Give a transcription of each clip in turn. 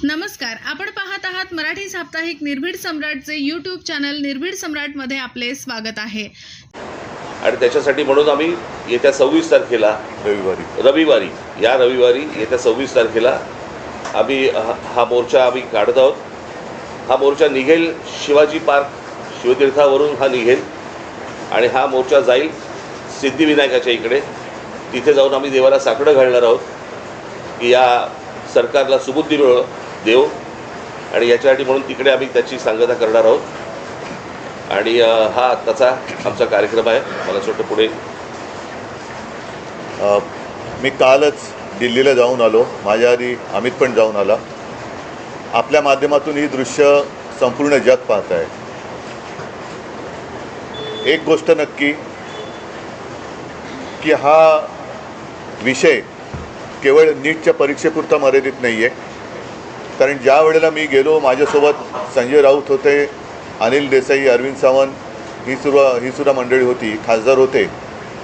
नमस्कार, आपण पाहत आहात मराठी साप्ताहिक निर्भीड सम्राटचे यूट्यूब चॅनल निर्भीड सम्राटमध्ये आपले स्वागत आहे। आणि त्याच्यासाठी म्हणून आम्ही येत्या 26 तारखेला रविवारी येत्या 26 तारखेला आम्ही हा मोर्चा आम्ही काढत आहोत। हा मोर्चा निघेल शिवाजी पार्क शिवतीर्थावरून हा निघेल आणि हा मोर्चा जाईल सिद्धिविनायकाच्या इकडे। तिथे जाऊन आम्ही देवाला साकडं घालणार आहोत की या सरकारला सुबुद्धी देव, आणि याच्यासाठी म्हणून तिकडे आम्ही त्याची सांगता करणार आहोत। आणि हा आत्ताचा आमचा कार्यक्रम आहे। मला असं वाटतं पुढे मी कालच दिल्लीला जाऊन आलो, माझ्या आधी अमित पण जाऊन आला। आपल्या माध्यमातून ही दृश्य संपूर्ण जग पाहत आहे। एक गोष्ट नक्की की हा विषय केवळ नीटच्या परीक्षेपुरता मर्यादित नाही आहे, कारण ज्या वेळेला मी गेलो माझ्यासोबत संजय राऊत होते, अनिल देसाई, अरविंद सावंत ही सुद्धा मंडळी होती, खासदार होते।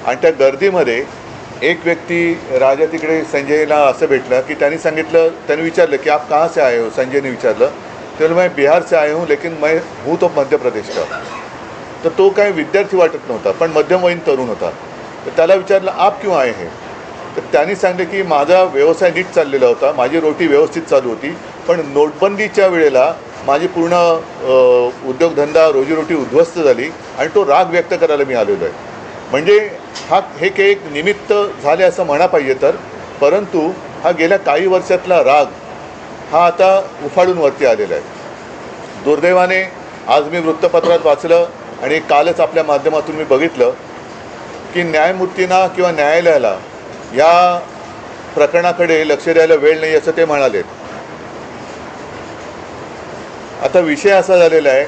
आणि त्या गर्दीमध्ये एक व्यक्ती राजा तिकडे संजयला असं भेटलं की त्यांनी विचारलं की आप कहाँ से आए हो। संजयने विचारलं, तो मैं बिहार से आया हूँ लेकिन मैं हूँ तो मध्य प्रदेश का। तर तो काय विद्यार्थी वाटत नव्हता, पण मध्यमवयीन तरुण होता। तर त्याला विचारलं आप क्यों आए हैं। तर त्यांनी सांगितलं की माझा व्यवसाय नीट चाललेला होता, माझी रोटी व्यवस्थित चालू होती, पण नोटबंदीच्या वेळेला माझी पूर्ण उद्योगधंदा रोजीरोटी उद्ध्वस्त झाली आणि तो राग व्यक्त करायला मी आलेलो आहे। म्हणजे हे एक निमित्त झाले असं म्हणा पाहिजे तर, परंतु हा गेल्या काही वर्षातला राग हा आता उफाळून वरती आलेला आहे। दुर्दैवाने आज मी वृत्तपत्रात वाचलं आणि कालच आपल्या माध्यमातून मी बघितलं की न्यायमूर्तींना किंवा न्यायालयाला या प्रकरणाकडे लक्ष द्यायला वेळ नाही असं ते म्हणाले। आता विषय असा झालेला आहे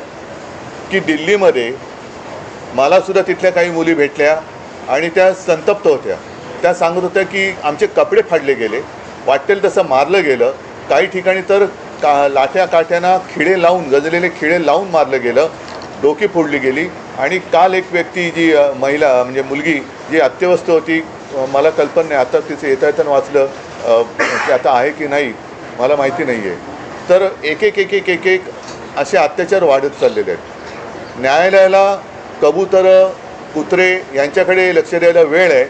की दिल्लीमध्ये मला सुद्धा तिथल्या काही मुली भेटल्या आणि त्या संतप्त होत्या। त्या सांगत होत्या की आमचे कपडे फाडले गेले, वाटेल तसं मारलं गेलं, काही ठिकाणी तर लाठ्या काठ्यांना खिळे लावून, गजलेले खिळे लावून मारलं गेलं, डोकी फोडली गेली। आणि काल एक व्यक्ती जी महिला म्हणजे मुलगी जी अत्यवस्थ होती, मला कल्पना नाही, आता तिचं येता वाचलं की आता आहे की नाही मला माहिती नाही आहे। तर एक असे अत्याचार वाढत चाललेले आहेत। न्यायालयाला कबूतर, कुत्रे यांच्याकडे लक्ष द्यायला वेळ आहे,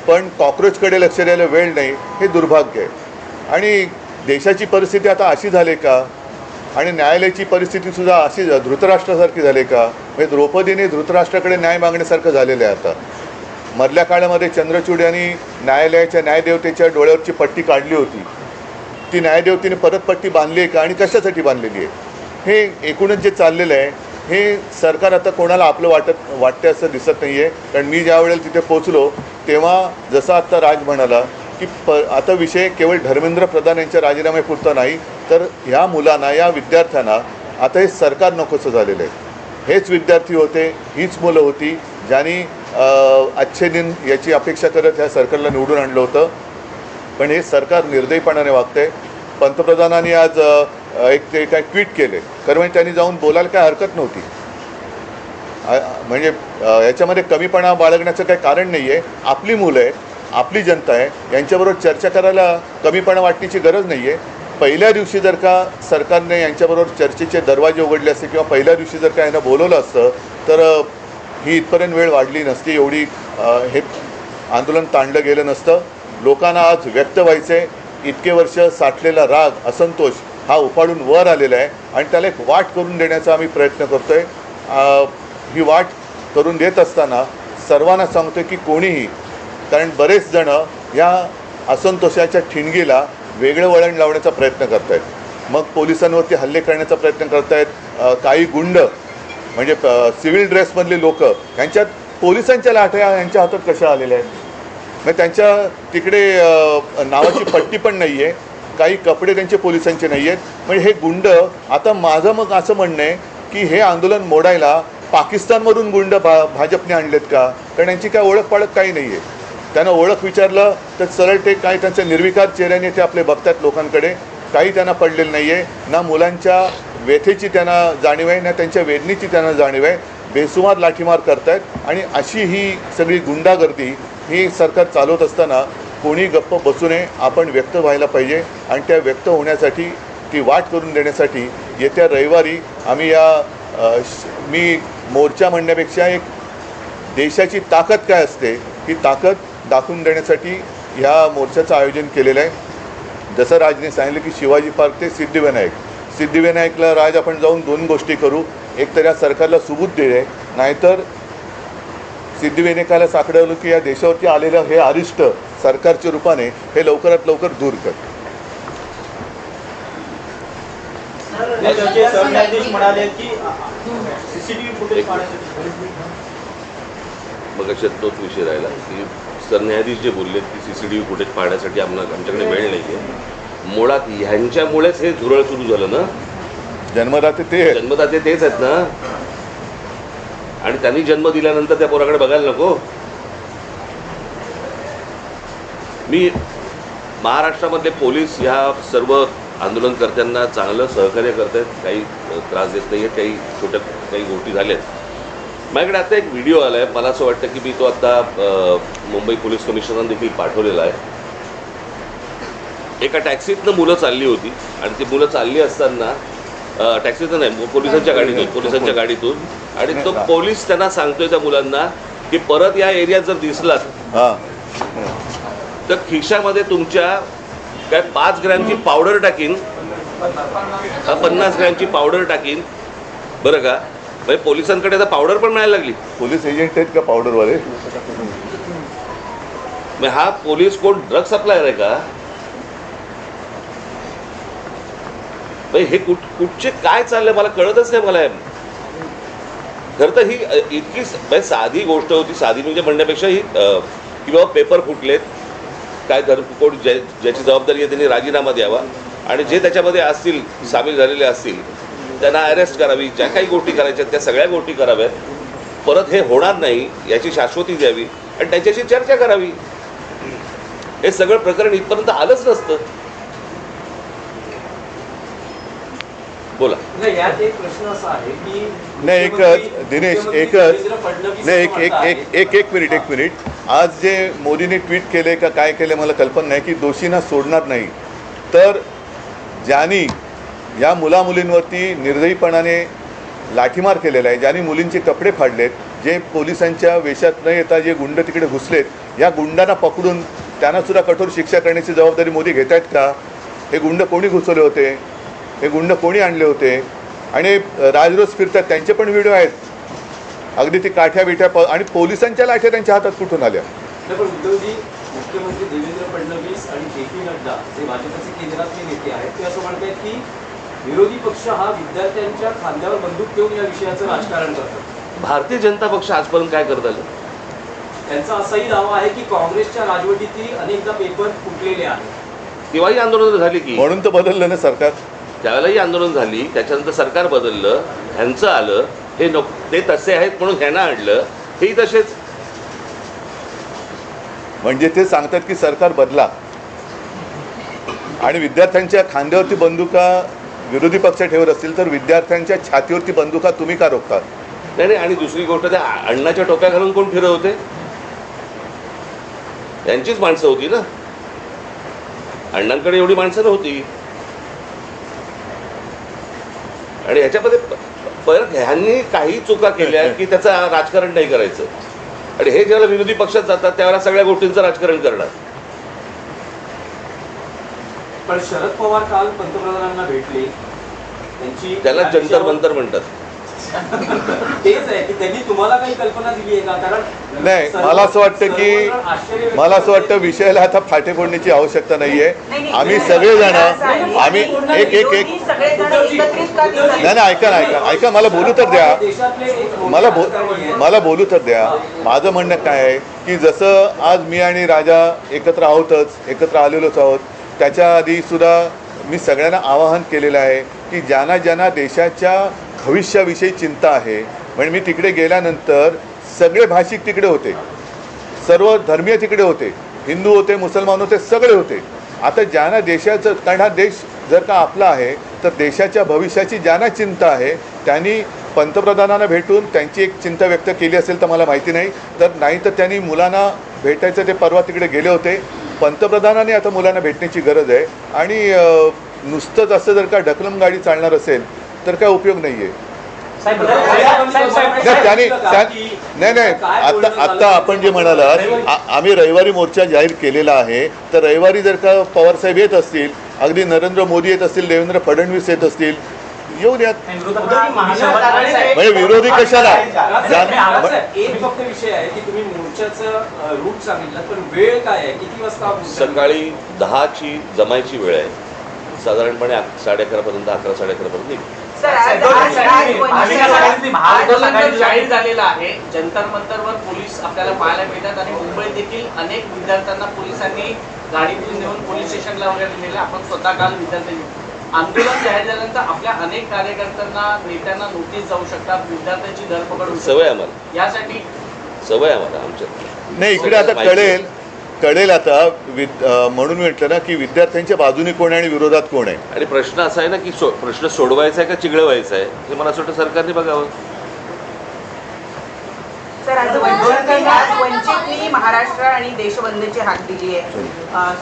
पण कॉक्रोचकडे लक्ष द्यायला वेळ नाही, हे दुर्भाग्य आहे। आणि देशाची परिस्थिती आता अशी झाली का, आणि न्यायालयाची परिस्थितीसुद्धा अशी धृतराष्ट्रासारखी झाली का, म्हणजे द्रौपदीने धृतराष्ट्राकडे न्याय मागण्यासारखं झालेलं आहे। आता मधल्या काळामध्ये चंद्रचूड यांनी न्यायालयाच्या न्यायदेवतेच्या डोळ्यावरची पट्टी काढली होती, ती न्यायदेवतेने परत पट्टी बांधली आहे का आणि कशासाठी बांधलेली आहे। हे एकूणच जे चाललेलं आहे हे सरकार आता कोणाला आपलं वाटतं असं दिसत नाही आहे। कारण मी ज्या वेळेला तिथे पोचलो तेव्हा जसं आत्ता राज म्हणाला की आता विषय केवळ धर्मेंद्र प्रधान यांच्या राजीनाम्यापुरता नाही, तर ह्या मुलांना, या विद्यार्थ्यांना आता हे सरकार नकोसं झालेलं आहे। हेच विद्यार्थी होते, हीच मुलं होती ज्यांनी अच्छे दिन याची अपेक्षा करत ह्या सरकारला निवडून आणलं होतं, पण हे सरकार निर्दयीपणाने वागते। पंतप्रधानांनी आज ते काय ट्विट केले, कारण म्हणजे त्यांनी जाऊन बोलायला काय हरकत नव्हती। म्हणजे याच्यामध्ये कमीपणा बाळगण्याचं काही कारण नाही आहे। आपली मुलं आहे, आपली जनता आहे, यांच्याबरोबर चर्चा करायला कमीपणा वाटण्याची गरज नाही आहे। पहिल्या दिवशी जर का सरकारने यांच्याबरोबर चर्चेचे दरवाजे उघडले असते किंवा पहिल्या दिवशी जर का यांना बोलवलं असतं तर ही इथपर्यंत वेळ वाढली नसती, एवढी हे आंदोलन ताणलं गेलं नसतं। लोकांना आज व्यक्त व्हायचं आहे, इतके वर्ष साठलेला राग, असंतोष हा उफाळून वर आलेला आहे आणि त्याला एक वाट करून देण्याचा आम्ही प्रयत्न करतो आहे। ही वाट करून देत असताना सर्वांना सांगतो की कोणीही, कारण बरेच जणं या असंतोषाच्या ठिणगीला वेगळं वळण लावण्याचा प्रयत्न करत आहेत। मग पोलिसांवरती हल्ले करण्याचा प्रयत्न करत आहेत, काही गुंड म्हणजे सिव्हिल ड्रेसमधले लोक, यांच्यात पोलिसांच्या लाठ्या यांच्या हातात कशा आलेल्या आहेत, मग त्यांच्या तिकडे नावाची पट्टी पण नाही आहे, काही कपडे त्यांचे पोलिसांचे नाही आहेत। म्हणजे हे गुंड, आता माझं मग असं म्हणणं आहे की हे आंदोलन मोडायला पाकिस्तानमधून गुंड भाजपने आणलेत का, कारण यांची काय ओळख पाळख काही नाही आहे। त्यांना ओळख विचारलं तर सरळ ते काही त्यांच्या निर्विकार चेहऱ्याने ते आपले बघतात लोकांकडे, काही त्यांना पडलेलं नाही आहे। ना मुलांच्या व्यथेची त्यांना जाणीव आहे, ना त्यांच्या वेदनेची त्यांना जाणीव आहे। बेसुमार लाठीमार करतायत आणि अशी ही सगळी गुंडागर्दी ही सरकार चालवत असताना कोणी गप्प बसू नये, आपण व्यक्त व्हायला पाहिजे आणि त्या व्यक्त होण्यासाठी ती वाट करून देण्यासाठी येत्या रविवारी आम्ही मी मोर्चा म्हणण्यापेक्षा एक देशाची ताकद काय असते ही ताकद दाखवून देण्यासाठी ह्या मोर्चाचं आयोजन केलेलं आहे. जसं राजने सांगितलं की शिवाजी पार्क ते सिद्धिविनायकला राज आपण जाऊन दोन गोष्टी करू. एक तर या सरकारला सुबूत दे, नाहीतर सिद्धिविनायकाला साकडवलं की या देशावरती आलेलं हे अरिष्ट सरकारच्या रूपाने हे लवकरात लवकर दूर कर. सरन्यायाधीश म्हणाले की सीसीटीव्ही फुटेज पाहण्यासाठी मग अशात तोच विषय राहिला की सरन्यायाधीश जे बोलले की CCTV फुटेज पाहण्यासाठी आमच्याकडे वेळ नाही आहे. मुळात ह्यांच्यामुळेच हे धुरळ सुरू झालं ना. जन्मदाते तेच आहेत ना. आणि त्यांनी जन्म दिल्यानंतर त्या पोराकडे बघायला नको. मी महाराष्ट्रामधले पोलीस ह्या सर्व आंदोलनकर्त्यांना चांगलं सहकार्य करत आहेत. काही त्रास देत नाही आहेत. काही गोष्टी झाल्यात. माझ्याकडे आता एक व्हिडिओ आला आहे. मला असं वाटतं की मी तो आता मुंबई पोलीस कमिशनरांना देखील पाठवलेला आहे. एका टॅक्सीतनं मुलं चालली होती आणि ती मुलं चालली असताना टॅक्सीतनं नाही, पोलिसांच्या गाडीतून आणि तो पोलीस त्यांना सांगतोय त्या मुलांना की परत या एरियात जर दिसलात तर खिशामध्ये तुमच्या काय 5 ग्रॅमची पावडर टाकीन, 50 ग्रॅमची पावडर टाकीन, बरं का. म्हणजे पोलिसांकडे आता पावडर पण मिळायला लागली. पोलीस एजंट आहेत का पावडरवाले? हा पोलीस कोण ड्रग सप्लायर आहे का? हे कुठचे काय चाललंय मला कळतच नाही. मला खरं तर ही इतकी साधी गोष्ट होती. साधी म्हणजे म्हणण्यापेक्षा ही की बाबा पेपर फुटलेत, काय कोण ज्याची जबाबदारी आहे त्यांनी राजीनामा द्यावा आणि जे त्याच्यामध्ये असतील सामील झालेले असतील त्यांना अरेस्ट करावी. ज्या काही गोष्टी करायच्या त्या सगळ्या गोष्टी कराव्यात. परत हे होणार नाही याची शाश्वती द्यावी आणि त्यांच्याशी चर्चा करावी. हे सगळं प्रकरण इथपर्यंत आलंच नसतं. बोला. यात एक प्रश्न असा आहे की नाही दिनेश एक मिनिट आज जे मोदींनी ट्विट केले का काय केले मला कल्पना नाही की दोषींना सोडणार नाही. तर ज्यांनी या मुलामुलींवरती निर्दयीपणाने लाठीमार केलेला आहे, ज्यांनी मुलींचे कपडे फाडलेत, जे पोलिसांच्या वेशात न येता जे गुंड तिकडे घुसलेत, या गुंडांना पकडून त्यांनासुद्धा कठोर शिक्षा करण्याची जबाबदारी मोदी घेत आहेत का? हे गुंड कोणी घुसवले होते? हे गुंड कोणी आणले होते? आणि राजरोज फिरतात त्यांचे पण व्हिडिओ आहेत. अगदी ती काठ्या बिठ्या आणि पोलिसांच्या लाठ्या त्यांच्या हातात कुठून आल्या? पण उद्धवजी, मुख्यमंत्री देवेंद्र फडणवीस आणि JP नड्डा जे भाजपचे केंद्रातले नेते आहेत ते असं म्हणतात की विरोधी पक्ष हा विद्यार्थ्यांच्या खांद्यावर बंदूक ठेवून या विषयाचं राजकारण करतात. भारतीय जनता पक्ष आजपर्यंत काय करत आलं? त्यांचा असाही दावा आहे की काँग्रेसच्या राजवटीतील अनेकदा पेपर फुटलेले आहेत. तेव्हाही आंदोलन झाली की. म्हणून तर बदललं ना सरकार. त्यावेळेलाही आंदोलन झाली, त्याच्यानंतर सरकार बदललं, ह्यांचं आलं. हे ते तसे आहेत म्हणून ह्यांना आणलं. हेही तसेच. म्हणजे ते सांगतात की सरकार बदला आणि विद्यार्थ्यांच्या खांद्यावरती बंदुका विरोधी पक्ष ठेवत असतील तर विद्यार्थ्यांच्या छातीवरती बंदुका तुम्ही का रोखतात? नाही. आणि दुसरी गोष्ट त्या अण्णाच्या टोप्या घालून कोण फिरवते? यांचीच माणसं होती ना. अण्णांकडे एवढी माणसं नव्हती. आणि ह्याच्यामध्ये परत ह्यांनी काही चुका केल्या की त्याचं राजकारण नाही करायचं. आणि हे ज्यावेळेला विरोधी पक्षात जातात त्यावेळेला सगळ्या गोष्टींचं राजकारण करणार. पण शरद पवार काल पंतप्रधानांना भेटले. त्यांची त्याला जंतर मंतर म्हणतात. तेच आहे की त्यांनी तुम्हाला काही कल्पना दिली आहे का? कारण नाही, मला असं वाटतं विषयाला आता फाटे फोडण्याची आवश्यकता नाहीये. आम्ही सगळेजण आम्ही ऐका मला बोलू तर द्या. मला बोलू तर द्या. माझं म्हणणं काय आहे की जसं आज मी आणि राजा एकत्र आलेलोच आहोत, त्याच्या आधी सुद्धा मी सगळ्यांना आवाहन केलेलं आहे की ज्यांना देशाच्या भविष्याविषयी चिंता आहे. म्हणजे मी तिकडे गेल्यानंतर सगळे भाषिक तिकडे होते, सर्व धर्मीय तिकडे होते, हिंदू होते, मुसलमान होते, सगळे होते. आता ज्यांना देशाचं, कारण हा देश जर का आपला आहे तर देशाच्या भविष्याची ज्यांना चिंता आहे त्यांनी पंतप्रधानांना भेटून त्यांची एक चिंता व्यक्त केली असेल तर मला माहिती नाही. तर त्यांनी मुलांना भेटायचं, ते परवा तिकडे गेले होते. पंतप्रधानांनी आता मुलांना भेटण्याची गरज आहे. आणि नुसतंच असं जर का ढकलम गाडी चालणार असेल तर काय उपयोग नाही आहे. नाही आता आपण जे म्हणालात आम्ही रविवारी मोर्चा जाहीर केलेला आहे, तर रविवारी जर का पवार साहेब येत असतील, अगदी नरेंद्र मोदी येत असतील, देवेंद्र फडणवीस येत असतील, येऊ द्यात. म्हणजे विरोधी कशाला एक फक्त विषय आहे की तुम्ही मोर्चाचं रूट सांगितलं, पण वेळ काय आहे, किती वाजता सकाळी 10ची जमायची वेळ आहे, साधारणपणे 11:30 पर्यंत, 11 साडे 11 पर्यंत निघू. आंदोलन जाहीर झालेलं आहे. जंतर मंतरवर पोलीस आपल्याला पाहायला मिळतात आणि मुंबईत देखील अनेक विद्यार्थ्यांना पोलिसांनी गाडीतून नेऊन पोलीस स्टेशनला वगैरे नेले. आपण स्वतः काल विद्यार्थी आंदोलन जाहीर झाल्यानंतर आपल्या अनेक कार्यकर्त्यांना नेत्यांना नोटीस जाऊ शकतात, विद्यार्थ्यांची धरपकड होऊ शकते. सवय आम्हाला, यासाठी सवय आम्हाला आमच्या नाही. इकडे आता कळेल आता म्हणून म्हटलं ना की विद्यार्थ्यांच्या बाजूने कोण आहे आणि विरोधात कोण आहे. आणि प्रश्न असा आहे ना की प्रश्न सोडवायचा आहे का चिघळवायचा आहे, हे मला असं वाटतं सरकारने बघावं. सर, आज वंचितनी महाराष्ट्र आणि देशबंदची हाक दिली आहे.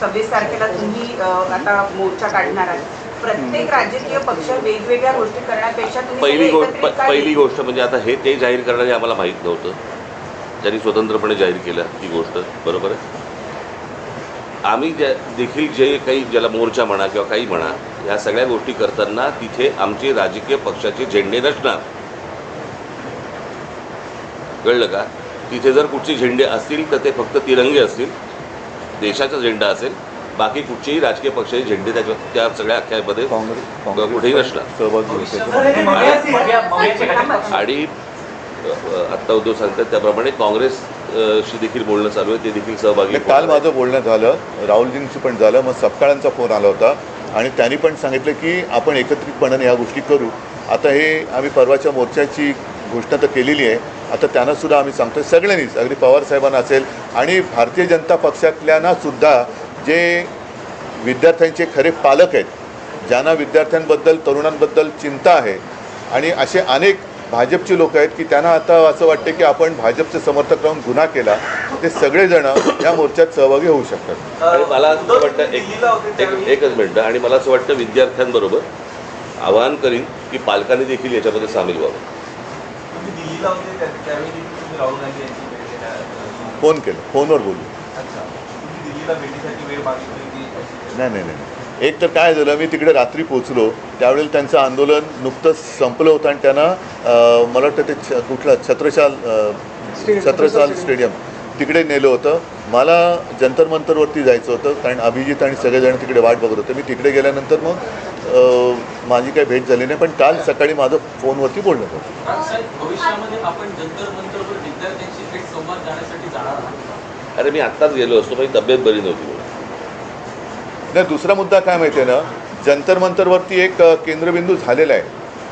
26 तारखेला तुम्ही आता मोर्चा काढणार आहात. प्रत्येक राजकीय पक्ष वेगवेगळ्या गोष्टी करण्यापेक्षा पहिली गोष्ट म्हणजे आता ते जाहीर करणारे आम्हाला माहीत नव्हतं, त्यांनी स्वतंत्रपणे जाहीर केलं ही गोष्ट, बरोबर आहे. आम्ही देखील जे काही ज्याला मोर्चा म्हणा किंवा काही म्हणा, ह्या सगळ्या गोष्टी करताना तिथे आमचे राजकीय पक्षाचे झेंडे नसणार, कळलं का. तिथे जर कुठचे झेंडे असतील तर ते फक्त तिरंगे असतील, देशाचा झेंडा असेल, बाकी कुठचेही राजकीय पक्षाचे झेंडे त्या सगळ्या अख्यामध्ये कुठेही नसणार. आणि आत्ता उद्धव सांगतात त्याप्रमाणे काँग्रेसशी देखील बोलणं चालू आहे, ते देखील सहभागी. काल माझं बोलणं झालं, राहुलजींचं पण झालं, मग सपकाळांचा फोन आला होता आणि त्यांनी पण सांगितलं की आपण एकत्रितपणाने ह्या गोष्टी करू. आता हे आम्ही परवाच्या मोर्चाची घोषणा तर केलेली आहे, आता त्यांना सुद्धा आम्ही सांगतोय सगळ्यांनीच, अगदी पवार साहेबांना असेल आणि भारतीय जनता पक्षातल्यांना सुद्धा, जे विद्यार्थ्यांचे खरे पालक आहेत, ज्यांना विद्यार्थ्यांबद्दल तरुणांबद्दल चिंता आहे, आणि असे अनेक भाजपची लोक आहेत की त्यांना आता असं वाटते की आपण भाजपचे समर्थक राहून गुन्हा केला, ते सगळेजण या मोर्चात सहभागी होऊ शकतात. आणि मला असं वाटतं एकच मिनटं, आणि मला असं वाटतं विद्यार्थ्यांबरोबर आवाहन करीन की पालकांनी देखील याच्यामध्ये सामील व्हावं. फोन केलं, फोनवर बोलू. नाही, एक तर काय झालं, मी तिकडे रात्री पोचलो त्यावेळेला त्यांचं आंदोलन नुकतंच संपलं होतं आणि त्यांना मला वाटतं ते कुठलं छत्रसाल स्टेडियम तिकडे नेलं होतं. मला जंतर मंतरवरती जायचं होतं कारण अभिजित आणि सगळेजण तिकडे वाट बघत होते. मी तिकडे गेल्यानंतर मग माझी काही भेट झाली नाही, पण काल सकाळी माझं फोनवरती बोलणं होतं. भविष्यामध्ये आपण जंतर मंतरवर विद्यार्थ्यांशी थेट संवाद जाण्यासाठी जाणार आहात? अरे मी आत्ताच गेलो असतो, माझी तब्येत बरी नव्हती. नाही, दुसरा मुद्दा काय माहिती आहे ना, जंतर मंतरवरती एक केंद्रबिंदू झालेला आहे,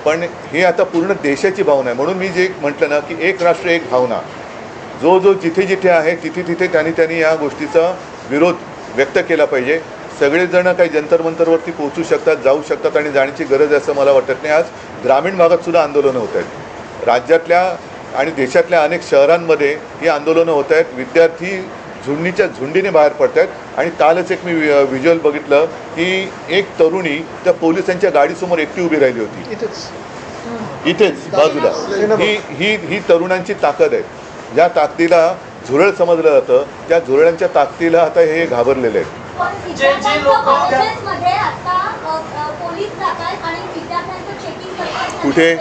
पण हे आता पूर्ण देशाची भावना आहे. म्हणून मी जे म्हटलं ना की एक राष्ट्र एक भावना, जो जिथे जिथे आहे तिथे त्यांनी या गोष्टीचा विरोध व्यक्त केला पाहिजे. सगळेजण काही जंतर मंतरवरती पोहोचू शकतात, जाऊ शकतात आणि जाण्याची गरज आहे असं मला वाटत नाही. आज ग्रामीण भागात सुद्धा आंदोलनं होत आहेत, राज्यातल्या आणि देशातल्या अनेक शहरांमध्ये ही आंदोलनं होत आहेत. विद्यार्थी झुंडीच्या झुंडीने बाहेर पडत आहेत. आणि कालच एक मी व्हिज्युअल बघितलं की एक तरुणी त्या पोलिसांच्या गाडीसमोर एकटी उभी राहिली होती, इथेच बाजूला. ही तरुणांची ताकद आहे. ज्या ताकदीला झुरळ समजलं जातं, त्या झुरळांच्या ताकदीला आता हे घाबरलेले आहेत. कुठे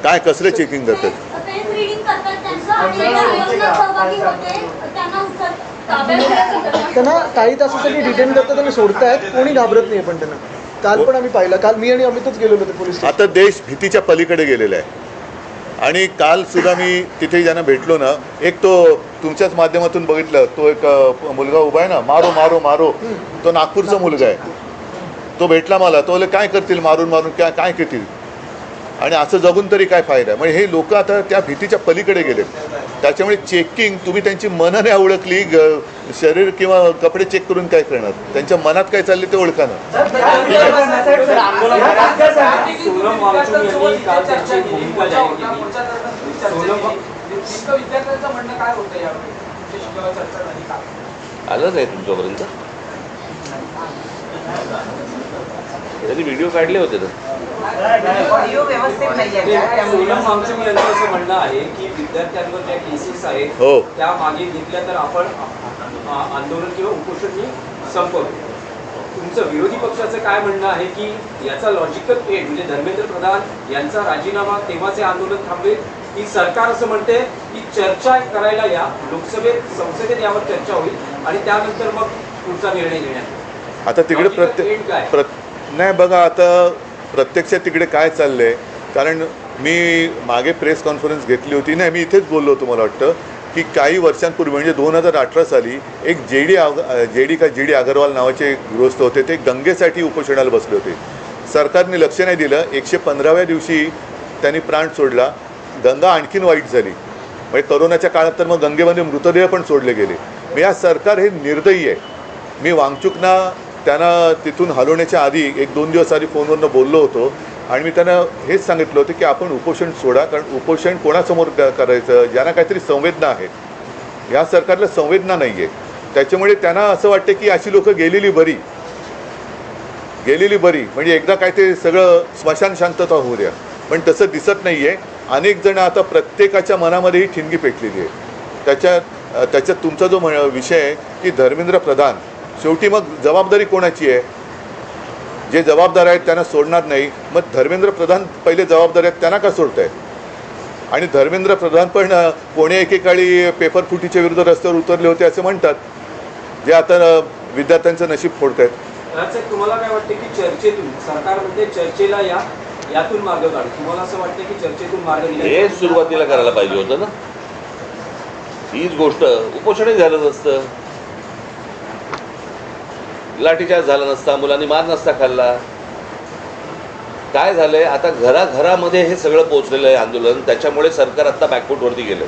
काय कसलं चेकिंग करतात? त्यांना काही तासासाठी डिटेन करतात आणि सोडतायत, कोणी घाबरत नाही. पण त्यांना काल पण आम्ही पाहिलं, काल मी आणि अमितच गेलेलो होते पोलीस. आता देश भीतीच्या पलीकडे गेलेला आहे. आणि काल सुद्धा मी तिथे ज्यांना भेटलो ना, एक तो तुमच्याच माध्यमातून बघितलं, तो एक मुलगा उभा आहे ना, मारो मारो मारो, तो नागपूरचा मुलगा आहे. तो भेटला मला, तो काय करतील मारून मारून, काय करतील, आणि असं जगून तरी काय फायदा. म्हणजे हे लोक आता त्या भीतीच्या पलीकडे गेले. त्याच्यामुळे चेकिंग, तुम्ही त्यांची मनं नाही ओळखली, शरीर किंवा कपडे चेक करून काय करणार, त्यांच्या मनात काय चालले ते ओळखा ना. तुमच्याशी जेव्हा चर्चा झाली का? आलं नाही तुमच्यापर्यंत? त्यांनी व्हिडिओ काढले होते ना. ऑडिओ व्यवस्थित नाही आहे का? त्यामुळे सोनम वांगचुक यांचं असं म्हणणं आहे की विद्यार्थ्यांवर ज्या केसेस आहेत हो. त्या मागे घेतल्या तर आपण आंदोलन किंवा उपोषण संपवतो. तुमचं विरोधी पक्षाचं काय म्हणणं आहे की याचा लॉजिकल एंड म्हणजे धर्मेंद्र प्रधान यांचा राजीनामा तेव्हाचे आंदोलन थांबेल, की सरकार असं म्हणते की चर्चा करायला या, लोकसभेत संसदेत यावर चर्चा होईल आणि त्यानंतर मग पुढचा निर्णय घेण्यात येईल. आता तिकडे Logical end काय? नाही बघा, आता प्रत्यक्षात तिकडे काय चाललंय, कारण मी मागे प्रेस कॉन्फरन्स घेतली होती. नाही, मी इथेच बोललो होतो, मला वाटतं की काही वर्षांपूर्वी म्हणजे 2018 साली एक जी डी अगरवाल नावाचे गृहस्थ होते, ते गंगेसाठी उपोषणाला बसले होते. सरकारने लक्ष नाही दिलं. 115व्या दिवशी त्यांनी प्राण सोडला. गंगा आणखीन वाईट झाली. म्हणजे करोनाच्या काळात तर मग गंगेमध्ये मृतदेह पण सोडले गेले. मी आज सरकार हे निर्दयी आहे. मी वांगचुकना त्यांना तिथून हलवण्याच्या आधी 1-2 दिवस आधी फोनवरनं बोललो होतो आणि मी त्यांना हेच सांगितलं होतं की आपण उपोषण सोडा, कारण उपोषण कोणासमोर करायचं, ज्यांना काहीतरी संवेदना आहेत. या सरकारला संवेदना नाही आहे. त्याच्यामुळे त्यांना असं वाटतं की अशी लोकं गेलेली बरी, म्हणजे एकदा काय ते सगळं स्मशान शांतता होऊ द्या. पण तसं दिसत नाही आहे. अनेक जण आता प्रत्येकाच्या मनामध्ये ही ठिणगी पेटलेली आहे. त्याच्यात तुमचा जो विषय आहे की धर्मेंद्र प्रधान, शेवटी मग जबाबदारी कोणाची आहे? जे जबाबदार आहेत त्यांना सोडणार नाही. मग धर्मेंद्र प्रधान पहिले जबाबदार आहेत, त्यांना का सोडत आहे? आणि धर्मेंद्र प्रधान पण कोणी एकेकाळी पेपर फुटीच्या विरुद्ध रस्त्यावर उतरले होते असं म्हणतात, जे आता विद्यार्थ्यांचं नशीब फोडत आहेत. राजसाहेब, तुम्हाला काय वाटतं की चर्चेतून, सरकारमध्ये चर्चेला या, यातून मार्ग काढू, तुम्हाला असं वाटतं की चर्चेतून मार्ग निघाला? हे सुरुवातीला करायला पाहिजे होतं ना. हीच गोष्ट उपोषणही झालं नसतं, लाठीचार्ज झाला नसता, मुलांनी मार नसता खाल्ला. काय झालंय, आता घराघरामध्ये हे सगळं पोहोचलेलं आहे आंदोलन. त्याच्यामुळे सरकार आत्ता बॅकफूटवरती गेलं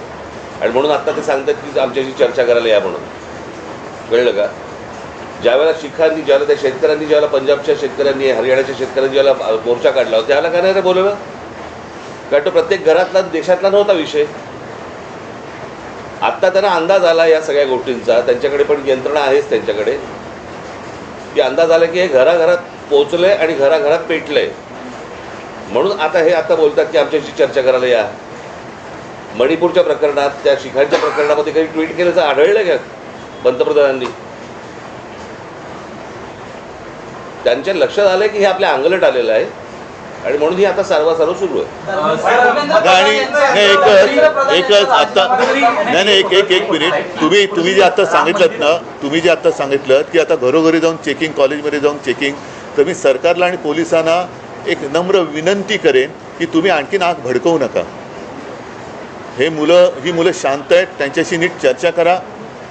आणि म्हणून आत्ता ते सांगतात की आमच्याशी चर्चा करायला या म्हणून. कळलं का? ज्यावेळेला ज्यावेळेला त्या शेतकऱ्यांनी, ज्यावेळेला पंजाबच्या शेतकऱ्यांनी, हरियाणाच्या शेतकऱ्यांनी ज्यावेळेला मोर्चा काढला होता, त्यावेळेला काय नाही बोलवलं? कारण तो प्रत्येक घरातला, देशातला नव्हता विषय. आत्ता त्यांना अंदाज आला या सगळ्या गोष्टींचा, त्यांच्याकडे पण यंत्रणा आहेच त्यांच्याकडे, की अंदाज आला की हे घराघरात पोचलंय आणि घराघरात पेटलंय. म्हणून आता बोलतात की आमच्याशी चर्चा करायला या. मणिपूरच्या प्रकरणात, त्या शिखांच्या प्रकरणामध्ये काही ट्विट केल्याचं आढळलं का पंतप्रधानांनी? त्यांच्या लक्षात आलंय की हे आपल्या अंगलट आलेलं आहे आणि म्हणून ही आता सारवासारव सुरू आहे. आणि एकच आता नाही एक मिनिट, तुम्ही जे आता सांगितलं ना, तुम्ही जे आता सांगितलं की आता घरोघरी जाऊन चेकिंग, कॉलेजमध्ये जाऊन चेकिंग, तर मी सरकारला आणि पोलिसांना एक नम्र विनंती करेन की तुम्ही आणखीन आग भडकवू नका. ही मुलं शांत आहेत, त्यांच्याशी नीट चर्चा करा.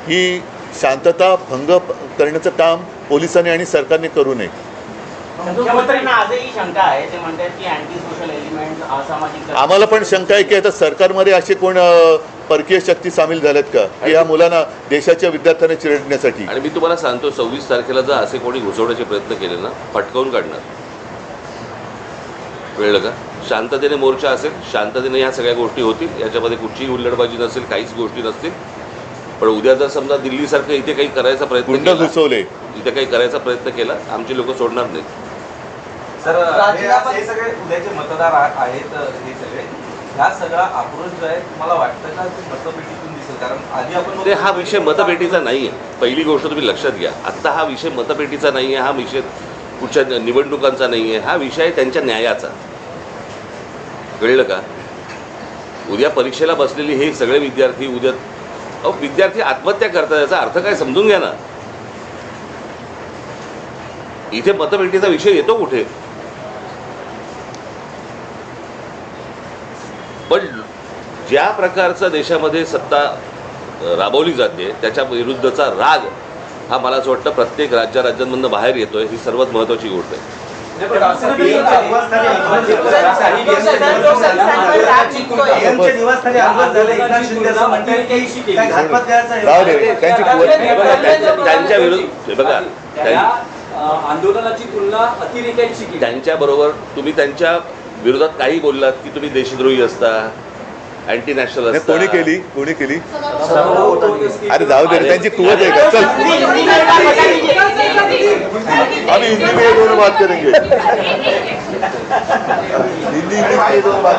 ही शांतता भंग करण्याचं काम पोलिसांनी आणि सरकारने करू नये. मुख्यमंत्र्यांना आजही शंका आहे, ते म्हणतात की अँटी सोशल एलिमेंट, असामाजिक. आम्हाला पण शंका आहे की आता सरकारमध्ये असे कोण परकीय शक्ती सामील झाल्यात का की या मुलांना, देशाच्या विद्यार्थ्यांना चिरडण्यासाठी? आणि मी तुम्हाला सांगतो, 26 तारखेला जर असे कोणी घुसवण्याचे प्रयत्न केले ना, फटकावून काढणार. कळलं का? शांततेने मोर्चा असेल, शांततेने ह्या सगळ्या गोष्टी होतील, याच्यामध्ये कुठचीही हुल्लडबाजी नसेल, काहीच गोष्टी नसतील. पण उद्या जर समजा दिल्लीसारखं इथे काही करायचा प्रयत्न गुंड केला, घुसवले, इथे काही करायचा प्रयत्न केला, आमची लोक सोडणार नाहीत. सर, हे सगळे उद्याचे मतदार आहेत, हे सगळे ह्या सगळा आक्रोश जो आहे, तुम्हाला वाटतं का ते मतपेटीतून दिसेल? कारण आधी आपण ते हा विषय मतपेटीचा नाही आहे. पहिली गोष्ट तुम्ही लक्षात घ्या, आत्ता हा विषय मतपेटीचा नाही आहे, हा विषय कुठच्या निवडणुकांचा नाही आहे, हा विषय आहे त्यांच्या न्यायाचा. कळलं का? उद्या परीक्षेला बसलेली हे सगळे विद्यार्थी, विद्यार्थी आत्महत्या करतात, याचा अर्थ काय समजून घ्या ना. इथे मतपेटीचा विषय येतो कुठे? पण ज्या प्रकारचं देशामध्ये सत्ता राबवली जाते त्याच्या विरुद्धचा राग हा मला असं वाटतं प्रत्येक राज्यांमधून बाहेर येतोय. ही सर्वात महत्त्वाची गोष्ट आहे. त्यांच्या विरुद्ध बघा, आंदोलनाची तुलना अतिरेक्यांशी केली. त्यांच्याबरोबर तुम्ही त्यांच्या विरोधात काही बोललात की तुम्ही देशद्रोही असता, अँटी नॅशनल कोणी असतात. केली कोणी केली अरे जाऊ दे रे, त्यांची कुवत आहे का? चल हम हिंदी में ये दोनों बात करेंगे, हिंदी इंग्लिश में ये दोनों बात